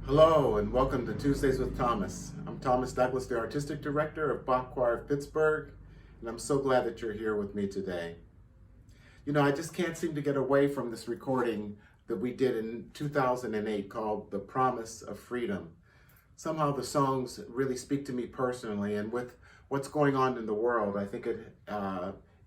Hello and welcome to Tuesdays with Thomas. I'm Thomas Douglas, the Artistic Director of Bach Choir of Pittsburgh, and I'm so glad that you're here with me today. You know, I just can't seem to get away from this recording that we did in 2008 called The Promise of Freedom. Somehow the songs really speak to me personally, and with what's going on in the world, I think it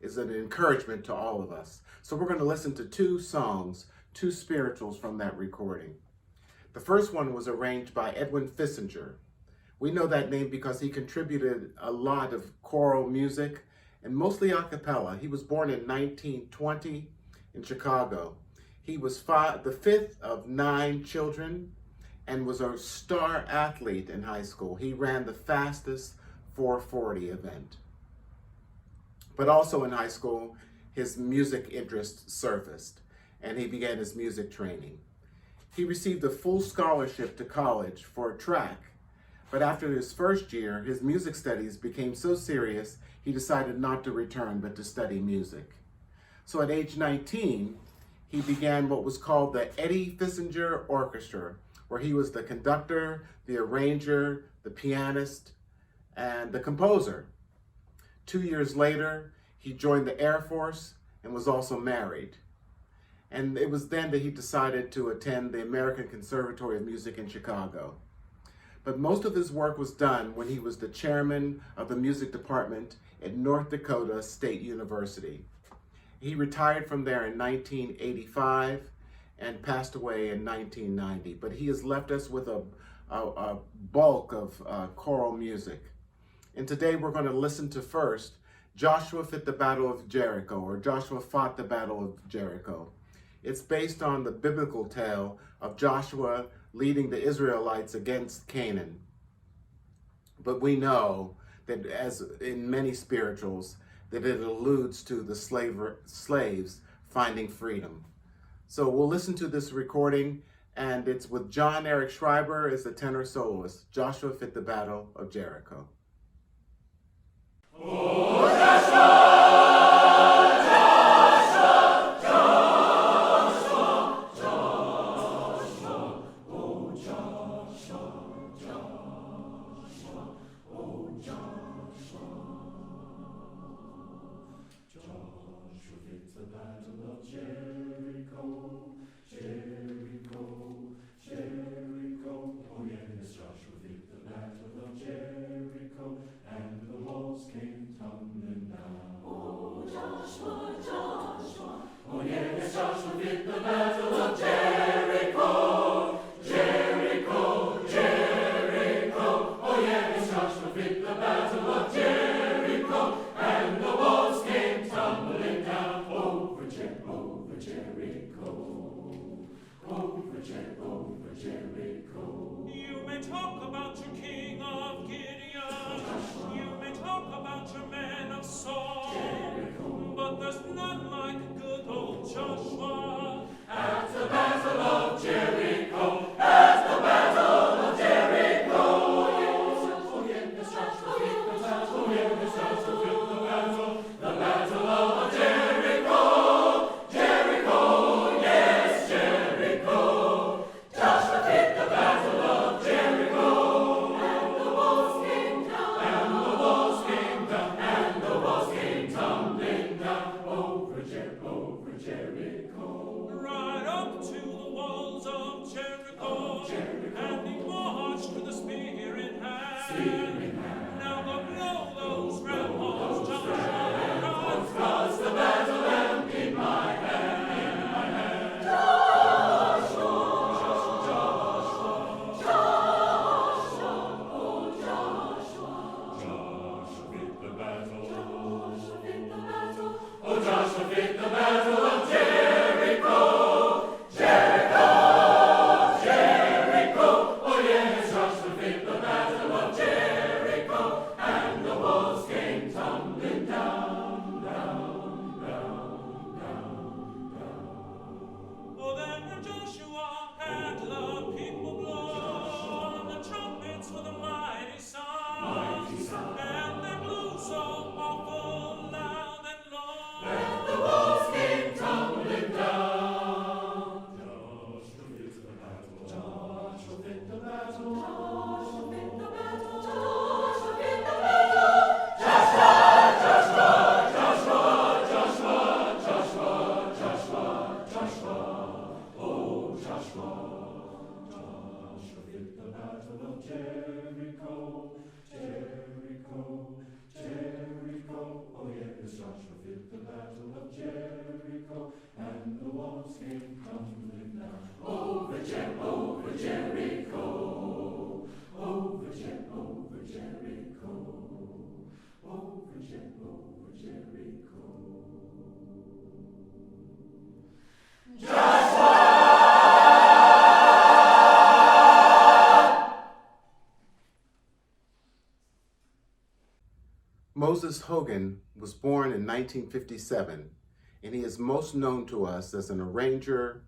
is an encouragement to all of us. So we're going to listen to two songs, two spirituals from that recording. The first one was arranged by Edwin Fissinger. We know that name because he contributed a lot of choral music and mostly a cappella. He was born in 1920 in Chicago. He was the fifth of 9 children and was a star athlete in high school. He ran the fastest 440 event. But also in high school, his music interest surfaced and he began his music training. He received a full scholarship to college for track, but after his first year, his music studies became so serious, he decided not to return, but to study music. So at age 19, he began what was called the Edwin Fissinger Orchestra, where he was the conductor, the arranger, the pianist, and the composer. 2 years later, he joined the Air Force and was also married. And it was then that he decided to attend the American Conservatory of Music in Chicago. But most of his work was done when he was the chairman of the music department at North Dakota State University. He retired from there in 1985 and passed away in 1990. But he has left us with a bulk of choral music. And today we're going to listen to first Joshua Fit the Battle of Jericho, or Joshua Fought the Battle of Jericho. It's based on the biblical tale of Joshua leading the Israelites against Canaan. But we know that, as in many spirituals, that it alludes to the slaves finding freedom. So we'll listen to this recording, and it's with Erik Schreiber as the tenor soloist. Joshua Fit the Battle of Jericho. Oh, Joshua! Jericho, Jericho, Jericho. Oh yes, Joshua did the battle of Jericho, and the walls came tumbling down. Oh Joshua, Joshua. Oh yes, Joshua did the battle of Jericho, Jericho, Jericho. Oh yes, Joshua did the battle of Jericho, and the walls came tumbling down. Over Jericho. You may talk about your king of Gideon, you may talk about your man of Saul, Jericho. But there's none like good old Joshua At the battle of Jericho, at the battle of Jericho. Oh yes, Joshua did the battle. Oh yes, Joshua did the battle. The battle of Jericho, Jericho, yes, Jericho. Joshua did the battle of Jericho, and the walls came down, and the walls came down, and the walls came tumbling down over Jericho. right up to the walls of Jericho, and he marched with a spear in hand. Now go blow those ramparts, Joshua, Cause the battle lamp in my hand. Joshua fit the battle. Oh, Joshua fit the battle of Jericho, Jericho, Jericho. Oh yes, Joshua fit the come live now. Over Jericho, over Jericho. Over Jericho, over Jericho. Over Jericho, over Jericho. Moses Hogan was born in 1957, and he is most known to us as an arranger,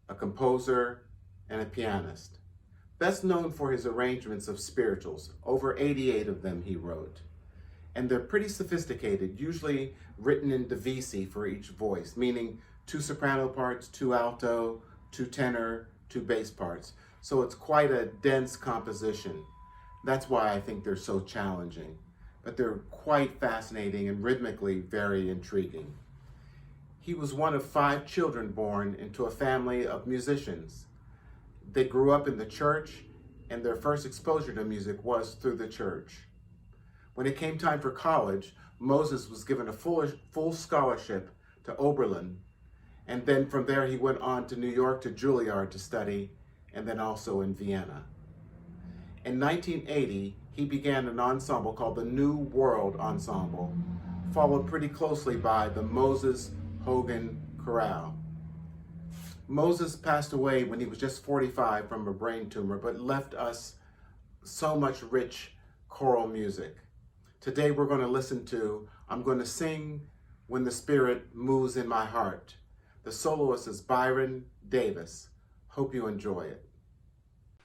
a composer, and a pianist. Best known for his arrangements of spirituals, over 88 of them he wrote. And they're pretty sophisticated, usually written in divisi for each voice, meaning 2 soprano parts, 2 alto, 2 tenor, 2 bass parts. So it's quite a dense composition. That's why I think they're so challenging. But they're quite fascinating and rhythmically very intriguing. He was one of 5 children born into a family of musicians. They grew up in the church, and their first exposure to music was through the church. When it came time for college, Moses was given a full scholarship to Oberlin, and then from there he went on to New York to Juilliard to study, and then also in Vienna. In 1980, he began an ensemble called the New World Ensemble, followed pretty closely by the Moses Hogan Chorale. Moses passed away when he was just 45 from a brain tumor, but left us so much rich choral music. Today we're going to listen to I'm Going to Sing When the Spirit Moves in My Heart. The soloist is Byrone Davis. Hope you enjoy it.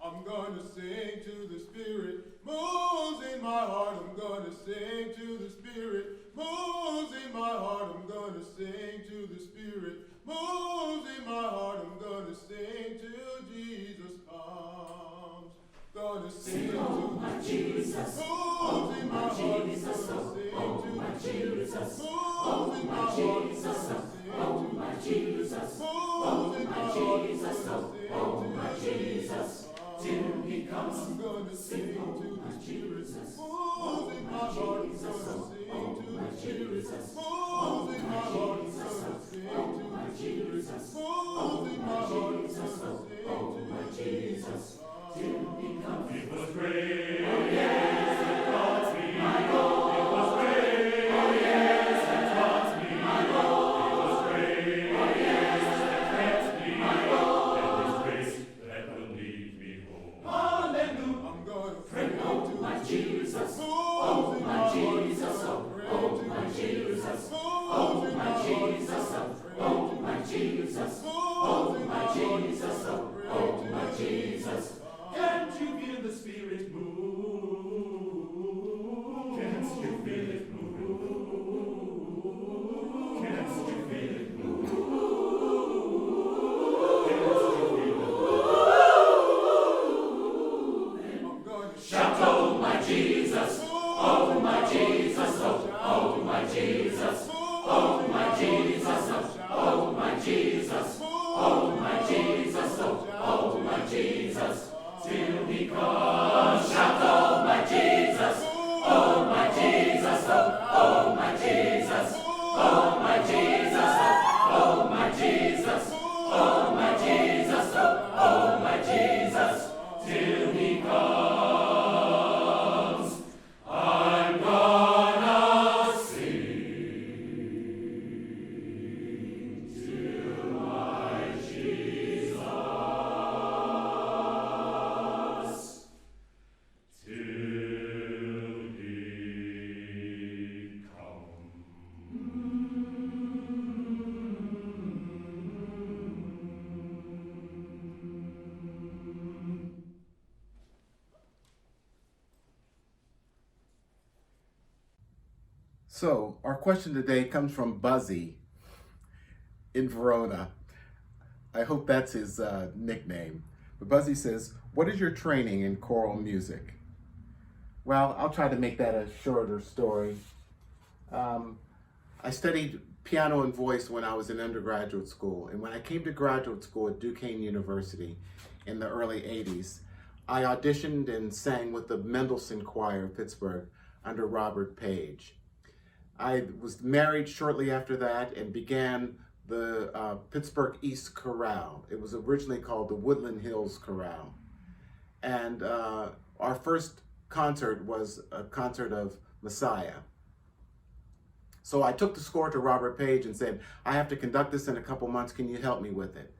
I'm gonna sing to the Spirit, moves in my heart. I'm gonna sing to the Spirit, moves in my heart. I'm gonna sing to the Spirit, moves in my heart. I'm gonna sing till Jesus comes. Gonna sing to my Jesus, moves in my heart. I'm gonna sing to my Jesus, moves in my heart. Oh my Jesus, oh my Jesus, oh my Jesus. Till he comes, I'm gonna sing to the Jesus, moves in my heart. I'm gonna sing to the Jesus, moves in my heart. I'm gonna sing to my Jesus, moves in my heart. I'm gonna sing to my Jesus, till he comes. It was great, oh yes, that taught me my Lord. It was great, oh yes, that taught me my Lord. It was great, oh yes, that kept me my Lord. And His grace that will lead me home. Hallelujah. I'm gonna pray to my Jesus, oh my Jesus, oh my Jesus, oh my Jesus, oh my Jesus, oh my Jesus, oh my Jesus. Can't you feel the Spirit move? Can't you feel it move? Can't you feel it move? I'm gonna shout, oh my Jesus, oh my Jesus, oh my Jesus, oh my Jesus, oh my Jesus, oh my Jesus, oh my Jesus. Till he comes, shout, oh my Jesus, oh my Jesus, oh my Jesus, oh my Jesus, oh my Jesus, oh my Jesus, oh my Jesus. Till he comes, I'm gonna sing till my Jesus. So our question today comes from Buzzy in Verona. I hope that's his nickname. But Buzzy says, what is your training in choral music? Well, I'll try to make that a shorter story. I studied piano and voice when I was in undergraduate school. And when I came to graduate school at Duquesne University in the early 80s, I auditioned and sang with the Mendelssohn Choir of Pittsburgh under Robert Page. I was married shortly after that and began the Pittsburgh East Chorale. It was originally called the Woodland Hills Chorale. And our first concert was a concert of Messiah. So I took the score to Robert Page and said, I have to conduct this in a couple months, can you help me with it?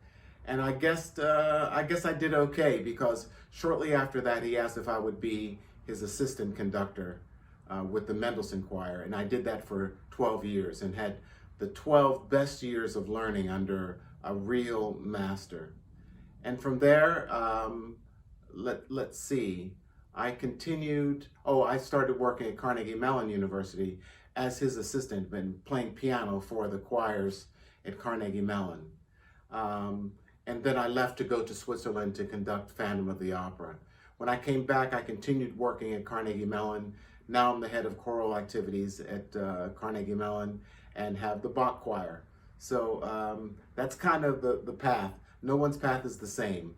And I guess I did okay, because shortly after that he asked if I would be his assistant conductor with the Mendelssohn Choir, and I did that for 12 years and had the 12 best years of learning under a real master. And from there, let's see, I continued, I started working at Carnegie Mellon University as his assistant, been playing piano for the choirs at Carnegie Mellon. And then I left to go to Switzerland to conduct Phantom of the Opera. When I came back, I continued working at Carnegie Mellon. Now I'm the head of choral activities at Carnegie Mellon and have the Bach Choir. So that's kind of the path. No one's path is the same.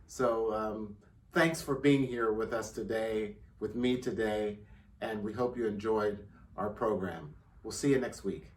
So thanks for being here with us today, with me today, and we hope you enjoyed our program. We'll see you next week.